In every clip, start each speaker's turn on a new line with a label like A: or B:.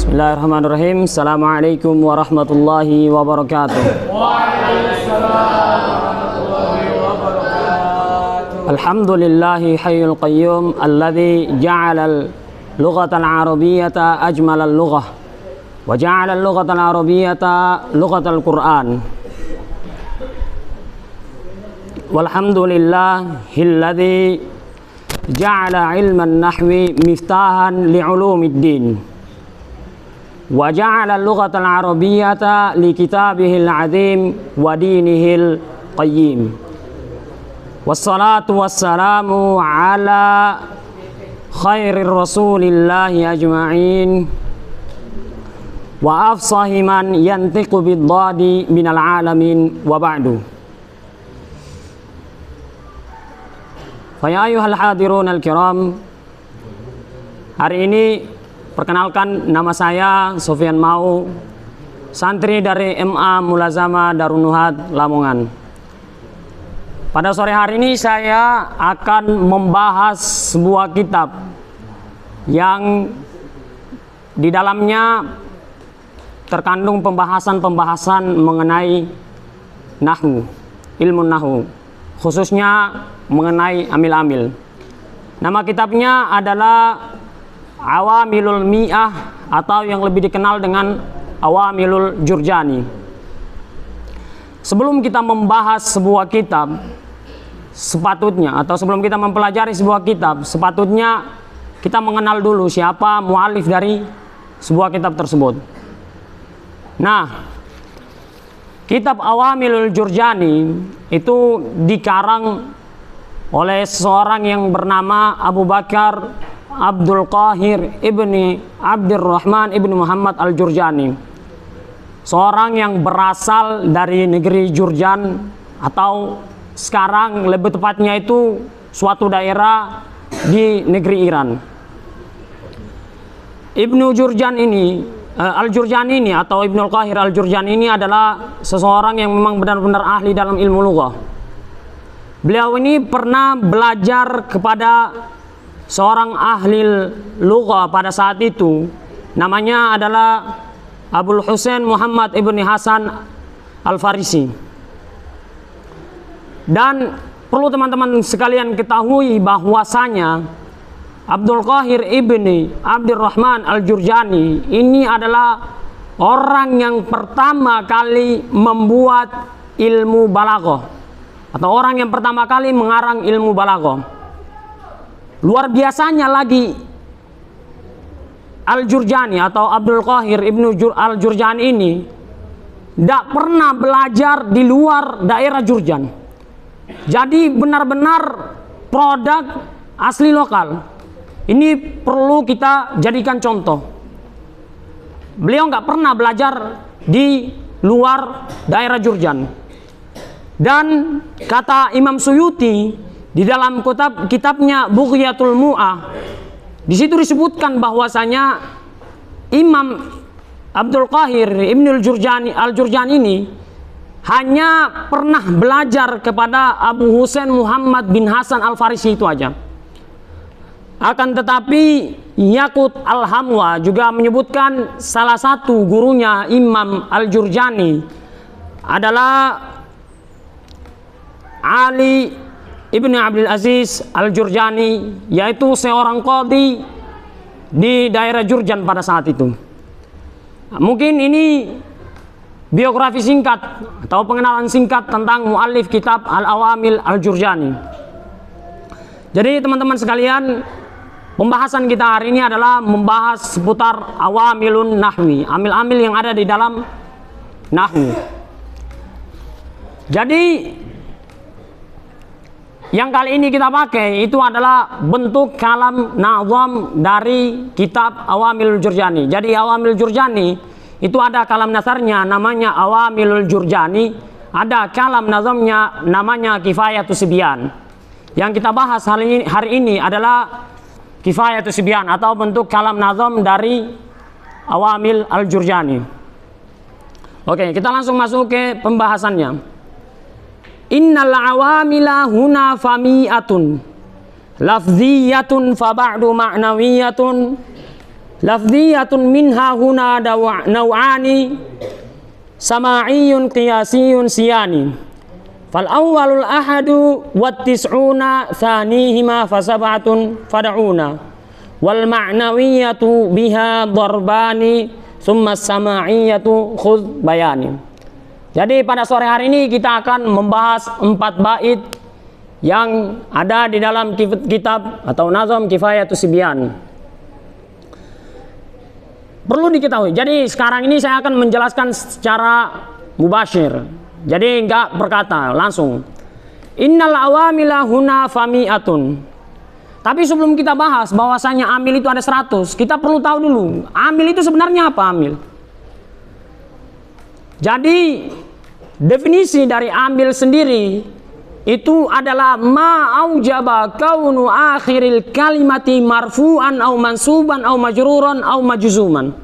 A: Bismillahirrahmanirrahim. Assalamualaikum warahmatullahi wabarakatuh.
B: Waalaikumsalam warahmatullahi wabarakatuh.
A: Alhamdulillahi hayyul qayyum alladzi ja'ala al-lughata al-arabiyyata ajmal al-lughah wa ja'ala al-lughata al-arabiyyata lughata al-Qur'an. Walhamdulillahilladzi ja'ala ilman nahwi miftahan li'ulumiddin wa ja'ala al-lughata al-arabiyyata li kitabihil 'azim wa dinihil qayyim. Wassalatu wassalamu ala khairir rasulillahi ajma'in wa afsahi man yantiqu bid-dadi minal alamin wa ba'du. Fa ya ayyuhal hadirun al-kiram, hari ini perkenalkan, nama saya Sofyan Mau, santri dari MA Mulazama Darun Nuhad Lamongan. Pada sore hari ini saya akan membahas sebuah kitab yang di dalamnya terkandung pembahasan-pembahasan mengenai nahwu, ilmu nahwu, khususnya mengenai amil-amil. Nama kitabnya adalah Awamilul Mi'ah atau yang lebih dikenal dengan Awamilul Jurjani. Sebelum kita membahas sebuah kitab, sepatutnya atau sebelum kita mempelajari sebuah kitab, sepatutnya kita mengenal dulu siapa mu'alif dari sebuah kitab tersebut. Nah, kitab Awamilul Jurjani itu dikarang oleh seseorang yang bernama Abu Bakar Abdul Qahir ibni Abdurrahman ibni Muhammad al-Jurjani, seorang yang berasal dari negeri Jurjan, atau sekarang lebih tepatnya itu suatu daerah di negeri Iran. Ibnu Jurjan ini, Al-Jurjani ini atau Ibnul Qahir Al-Jurjani ini adalah seseorang yang memang benar-benar ahli dalam ilmu lughah. Beliau ini pernah belajar kepada seorang ahli lughah pada saat itu, namanya adalah Abul Husain Muhammad ibni Hasan Al-Farisi. Dan perlu teman-teman sekalian ketahui bahwasanya Abdul Qahir ibni Abdurrahman Al-Jurjani ini adalah orang yang pertama kali membuat ilmu balaghah, atau orang yang pertama kali mengarang ilmu balaghah. Luar biasanya lagi, Al-Jurjani atau Abdul Qahir ibnu Al-Jurjani ini tidak pernah belajar di luar daerah Jurjan. Jadi benar-benar produk asli lokal. Ini perlu kita jadikan contoh. Beliau nggak pernah belajar di luar daerah Jurjan. Dan kata Imam Suyuti di dalam kitabnya Bughyatul Mu'ah, di situ disebutkan bahwasanya Imam Abdul Qahir Ibnul Al-Jurjani ini hanya pernah belajar kepada Abu Husain Muhammad bin Hasan Al-Farisi itu aja. Akan tetapi Yaqut Al-Hamwa juga menyebutkan salah satu gurunya Imam Al-Jurjani adalah Ali Ibnu Abdul Aziz Al-Jurjani, yaitu seorang qadhi di daerah Jurjan pada saat itu. Mungkin ini biografi singkat atau pengenalan singkat tentang muallif kitab Al-Awamil Al-Jurjani. Jadi teman-teman sekalian, pembahasan kita hari ini adalah membahas seputar awamilun nahwi, amil-amil yang ada di dalam nahwu. Jadi yang kali ini kita pakai itu adalah bentuk kalam nazam dari kitab Awamilul Jurjani. Jadi Awamilul Jurjani itu ada kalam nasarnya namanya Awamilul Jurjani, ada kalam nazamnya namanya Kifayatus Sibyan. Yang kita bahas hari ini adalah Kifayatus Sibyan atau bentuk kalam nazam dari Awamil Al-Jurjani. Oke, kita langsung masuk ke pembahasannya. Innal awamila huna fami'atun lafziyatun fa ba'du ma'nawiyatun Lafdhiyatun minha huna naw'ani sama'iyun qiyasiyun siyani. Fal awwalul ahadu wat tis'una thanihima fasab'atun fad'una. Wal ma'nawiyatu biha darbani thumma sama'iyatu khudh bayani. Jadi pada sore hari ini kita akan membahas 4 bait yang ada di dalam kitab atau Nazm Kifayatus Sibyan. Perlu diketahui, jadi sekarang ini saya akan menjelaskan secara mubasyir. Jadi enggak berkata langsung. Innal awamila huna fami'atun. Tapi sebelum kita bahas bahwasanya amil itu ada 100, kita perlu tahu dulu, amil itu sebenarnya apa amil? Jadi definisi dari amil sendiri itu adalah ma aujaba kaunu akhiril kalimati marfu'an au mansuban au majruran au majzuman.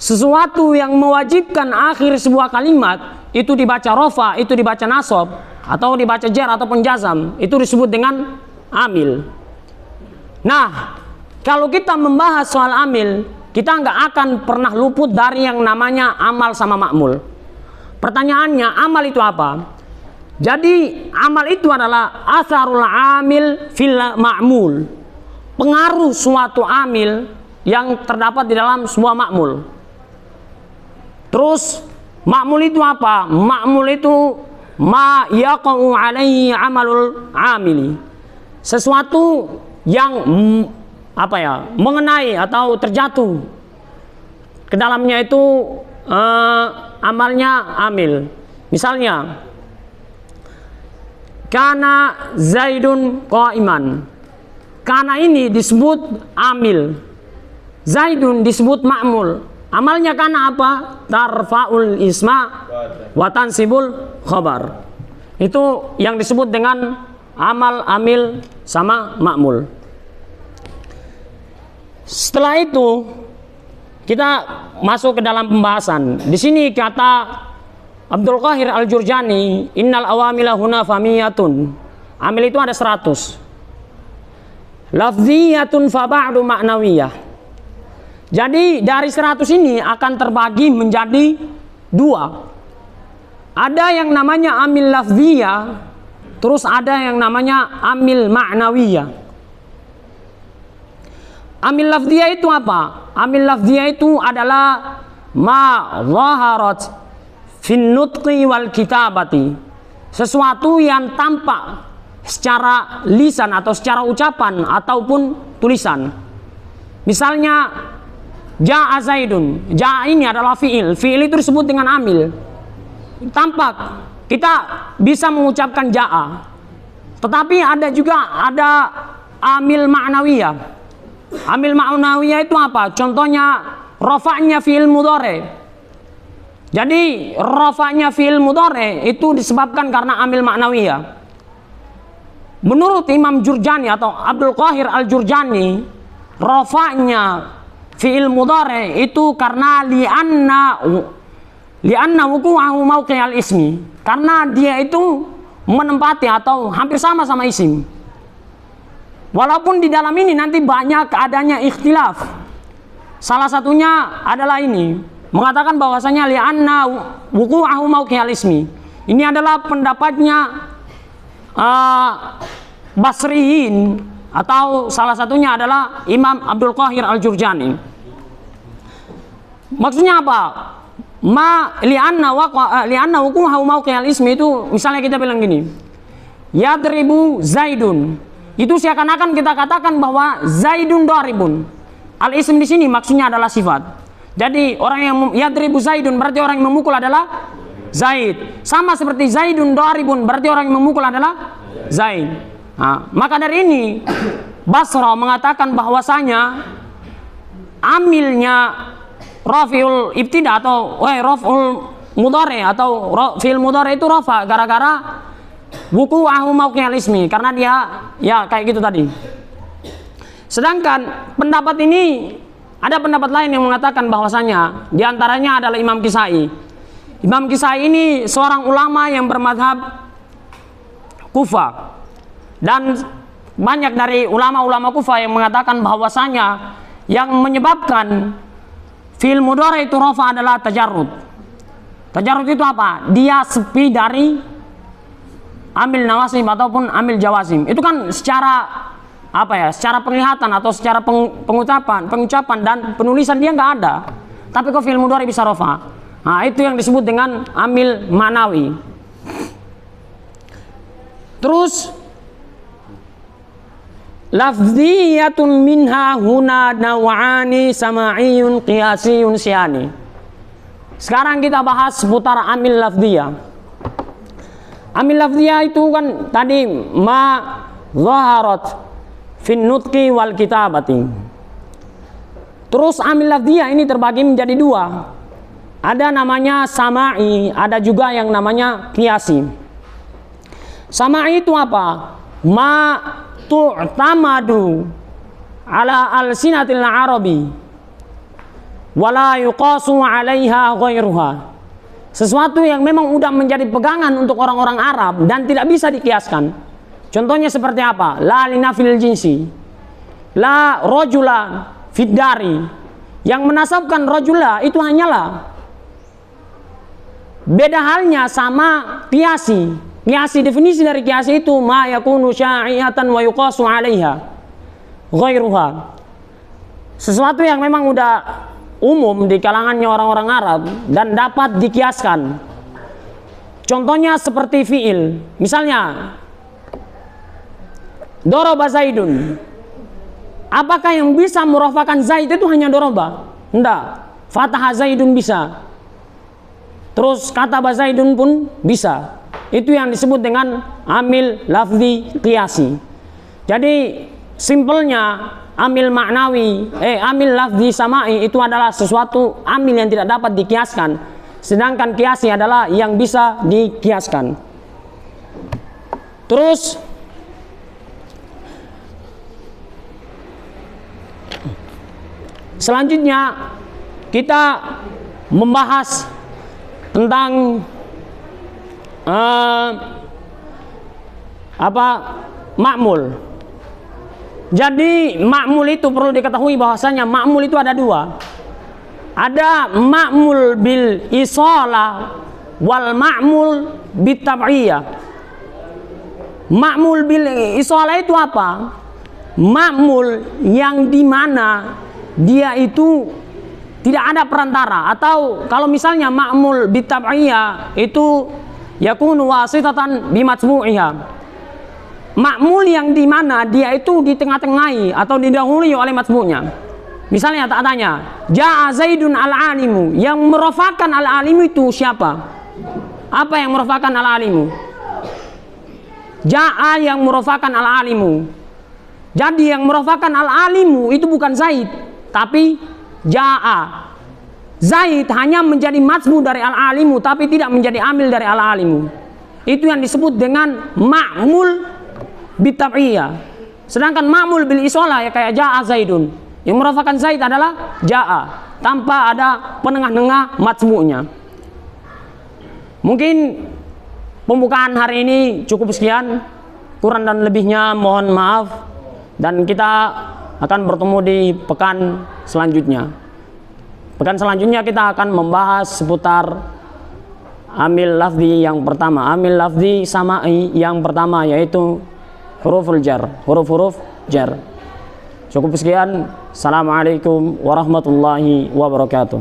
A: Sesuatu yang mewajibkan akhir sebuah kalimat itu dibaca rafa, itu dibaca nasab, atau dibaca jar ataupun jazam, itu disebut dengan amil. Nah, kalau kita membahas soal amil, kita nggak akan pernah luput dari yang namanya amal sama ma'mul. Pertanyaannya, amal itu apa? Jadi amal itu adalah asarul amil fil ma'mul, pengaruh suatu amil yang terdapat di dalam sebuah ma'mul. Terus ma'mul itu apa? Ma'mul itu ma yaqa'u alaihi amalul amili, sesuatu yang mengenai atau terjatuh ke dalamnya itu amalnya amil. Misalnya kana Zaidun qa'iman. Kana ini disebut amil. Zaidun disebut ma'mul. Amalnya kana apa? Tarfa'ul isma wa tansibul khabar. Itu yang disebut dengan amal, amil sama ma'mul. Setelah itu kita masuk ke dalam pembahasan. Di sini kata Abdul Qahir Al-Jurjani, innal awamila huna famiyatun. Amil itu ada 100. Lafziyatun fa ba'du ma'nawiyah. Jadi dari 100 ini akan terbagi menjadi 2. Ada yang namanya amil lafziyah, terus ada yang namanya amil ma'nawiyah. Amil lafziyah itu apa? Amil lafziyah itu adalah ma zaharat fin nutqi wal kitabati, sesuatu yang tampak secara lisan atau secara ucapan ataupun tulisan. Misalnya ja'a Zaidun, ja'a ini adalah fi'il, fi'il itu disebut dengan amil. Tampak kita bisa mengucapkan ja'a, tetapi ada juga amil ma'nawiyah. Amil ma'nawiyah itu apa? Contohnya rafa'nya fi'il mudhari. Jadi rafa'nya fi'il mudhari itu disebabkan karena amil ma'nawiyah. Menurut Imam Jurjani atau Abdul Qahir Al-Jurjani, rafa'nya fi'il mudhari itu karena li'anna wuqu'ahu mauqi'al ismi, karena dia itu menempati atau hampir sama isim. Walaupun di dalam ini nanti banyak adanya ikhtilaf. Salah satunya adalah ini, mengatakan bahwasanya li'anna wuqu'ahu mauqi'al ismi. Ini adalah pendapatnya Basriyin, atau salah satunya adalah Imam Abdul Qahir Al-Jurjani. Maksudnya apa? Li'anna wuqu'ahu mauqi'al ismi itu misalnya kita bilang gini, yadribu Zaidun. Itu seakan-akan kita katakan bahwa Zaidun daribun. Al-ism di sini maksudnya adalah sifat. Jadi orang yang yadribu Zaidun berarti orang yang memukul adalah Zaid. Sama seperti Zaidun daribun berarti orang yang memukul adalah Zaid. Nah, maka dari ini Basra mengatakan bahwasanya amilnya rafiul ibtida atau raful mudhari atau fi'il mudhari itu rafa gara-gara wuqu'ahu mauqi'al ismi, karena dia ya kayak gitu tadi. Sedangkan pendapat ini ada pendapat lain yang mengatakan bahwasanya diantaranya adalah Imam Kisai. Imam Kisai ini seorang ulama yang bermadhab Kufah, dan banyak dari ulama-ulama Kufah yang mengatakan bahwasanya yang menyebabkan fi'il mudhari itu rafa adalah tajarrud. Tajarrud itu apa? Dia sepi dari amil nawasib ataupun amil jawazim. Itu kan secara apa ya? Secara penglihatan atau secara pengucapan dan penulisan dia nggak ada. Tapi kok fi'il mudhari bisa rafa? Nah, itu yang disebut dengan amil ma'nawi. Terus lafziyatun minha huna naw'ani sama'iyun qiyasiyun syani. Sekarang kita bahas seputar amil lafziyah. Amil lafziyah itu kan tadi ma zaharat fin nutqi wal kitabati. Terus amil lafziyah ini terbagi menjadi dua. Ada namanya sama'i, ada juga yang namanya qiyasi. Sama'i itu apa? Ma tu'tamadu ala alsinatil arabi wala yuqasu 'alaiha ghairuha. Sesuatu yang memang udah menjadi pegangan untuk orang-orang Arab dan tidak bisa dikiaskan. Contohnya seperti apa? La linafil jinsi, la rajula fid dari. Yang menasabkan rajula itu hanyalah, beda halnya sama qiyasi. Qiyasi, definisi dari qiyasi itu ma yakunu sya'iatan wa yuqasu 'alaiha ghairuha. Sesuatu yang memang udah umum di kalangannya orang-orang Arab dan dapat dikiaskan. Contohnya seperti fi'il. Misalnya doroba Zaidun. Apakah yang bisa murafakan Zaid itu hanya doroba? Enggak. Fataha Zaidun bisa. Terus kata Zaidun pun bisa. Itu yang disebut dengan amil lafzi qiyasi. Jadi simpelnya amil maknawi, amil lafzi sama'i itu adalah sesuatu amil yang tidak dapat dikiaskan. Sedangkan qiyasi adalah yang bisa dikiaskan. Terus selanjutnya kita membahas tentang ma'mul. Jadi ma'mul itu perlu diketahui bahwasanya ma'mul itu ada dua. Ada ma'mul bil isalah wal ma'mul bit tab'iyah. Ma'mul bil isalah itu apa? Ma'mul yang dimana dia itu tidak ada perantara, atau kalau misalnya ma'mul bit tab'iyah itu yakunu wasitatan bi matbu'iha. Ma'mul yang dimana dia itu di tengah-tengahi atau didahului oleh matbu'nya. Misalnya tak tanya, ja'a Zaidun al-alimu, yang merafakan al-alimu itu siapa? Apa yang merafakan al-alimu? Ja'a yang merafakan al-alimu. Jadi yang merafakan al-alimu itu bukan Zaid, tapi ja'a. Zaid hanya menjadi matsbu dari al-alimu tapi tidak menjadi amil dari al-alimu. Itu yang disebut dengan ma'mul bitab'iyah. Sedangkan ma'mul bil isolah ya kayak ja'a Zaidun. Yang merafakan Zaid adalah ja'a tanpa ada penengah-tengah matsbu'nya. Mungkin pembukaan hari ini cukup sekian. Kurang dan lebihnya mohon maaf. Dan kita akan bertemu di pekan selanjutnya. Pekan selanjutnya kita akan membahas seputar amil lafzi yang pertama, amil lafzi sama'i yang pertama, yaitu huruful jar, huruf-huruf jar. Cukup sekian. Assalamualaikum warahmatullahi wabarakatuh.